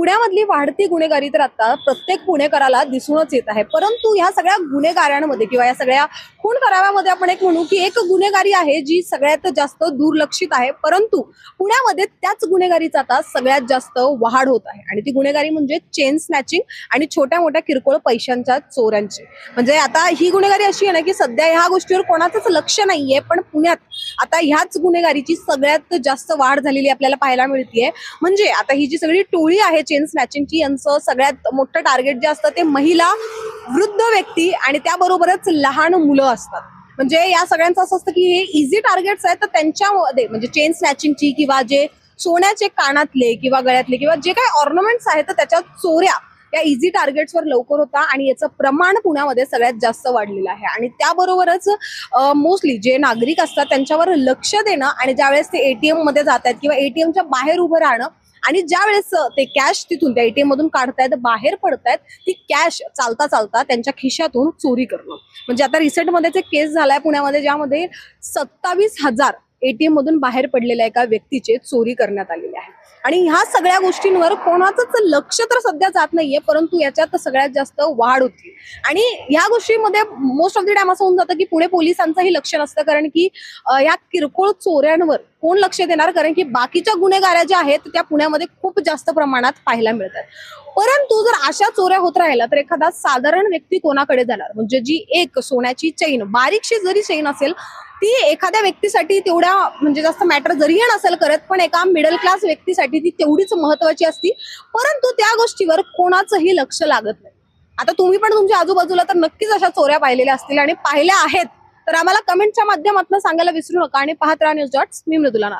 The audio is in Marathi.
पुण्यामधली वाढती गुन्हेगारी तर आता प्रत्येक पुणेकराला दिसूनच येत आहे। परंतु ह्या सगळ्या गुन्हेगारांमध्ये किंवा या सगळ्या खून कराव्यामध्ये आपण एक म्हणू की एक गुन्हेगारी आहे जी सगळ्यात जास्त दुर्लक्षित आहे, परंतु पुण्यामध्ये त्याच गुन्हेगारीचा आता सगळ्यात जास्त वाढ होत आहे आणि ती गुन्हेगारी म्हणजे चेन स्नॅचिंग आणि छोट्या मोठ्या किरकोळ पैशांच्या चोऱ्यांची। म्हणजे आता ही गुन्हेगारी अशी आहे ना की सध्या ह्या गोष्टीवर कोणाचंच लक्ष नाहीये, पण पुण्यात आता ह्याच गुन्हेगारीची सगळ्यात जास्त वाढ झालेली आपल्याला पाहायला मिळतेय। म्हणजे आता ही जी सगळी टोळी आहे चेन स्नॅचिंगची, यांचं सगळ्यात मोठं टार्गेट जे असतं ते महिला, वृद्ध व्यक्ती आणि त्याबरोबरच लहान मुलं असतात। म्हणजे या सगळ्यांचं असं असतं की हे इझी टार्गेट्स आहेत, तर त्यांच्यामध्ये म्हणजे चेन स्नॅचिंगची किंवा जे सोन्याचे कानातले किंवा गळ्यातले किंवा जे काही ऑर्नामेंट्स आहेत तर त्याच्या चोऱ्या या इझी टार्गेट्सवर लवकर होता आणि याचं प्रमाण पुण्यामध्ये सगळ्यात जास्त वाढलेलं आहे। आणि त्याबरोबरच मोस्टली जे नागरिक असतात त्यांच्यावर लक्ष देणं आणि ज्यावेळेस ते एटीएम मध्ये जात आहेत किंवा एटीएमच्या बाहेर उभं राहणं आणि ज्या वेळेस ते कॅश तिथून त्या एटीएम मधून काढतायत बाहेर पडतायत, ती कॅश चालता चालता त्यांच्या खिशातून चोरी करणं। म्हणजे आता रिसेंटमध्येच एक केस झालाय पुण्यामध्ये ज्यामध्ये 27,000 एटीएम मधून बाहेर पडलेल्या एका व्यक्तीचे चोरी करण्यात आलेले आहे। आणि ह्या सगळ्या गोष्टींवर कोणाचंच लक्ष तर सध्या जात नाहीये, परंतु याच्यात सगळ्यात जास्त वाढ होती। आणि ह्या गोष्टींमध्ये मोस्ट ऑफ द टाइम असं होऊन जातं की पुणे पोलिसांचंही लक्ष नसतं, कारण की या किरकोळ चोऱ्यांवर कोण लक्ष देणार, कारण की बाकीच्या गुन्हेगाऱ्या ज्या आहेत त्या पुण्यामध्ये खूप जास्त प्रमाणात पाहायला मिळतात। परंतु जर अशा चोऱ्या होत राहिल्या तर एखादा साधारण व्यक्ती कोणाकडे जाणार? म्हणजे जी एक सोन्याची चेन, बारीकशी जरी चेन असेल, ती एखाद्या व्यक्तीसाठी तेवढ्या म्हणजे जास्त मॅटर जरी नसेल करत, पण एका मिडल क्लास व्यक्तीसाठी ती तेवढीच महत्वाची असती, परंतु त्या गोष्टीवर कोणाचंही लक्ष लागत नाही। आता तुम्ही पण तुमच्या आजूबाजूला तर नक्कीच अशा चोऱ्या पाहिलेल्या असतील आणि पाहिल्या आहेत तर आम्हाला कमेंटच्या माध्यमातून सांगायला विसरू नका आणि पाहत राहा न्यूज डॉट्स। मी मृदुला नारळ।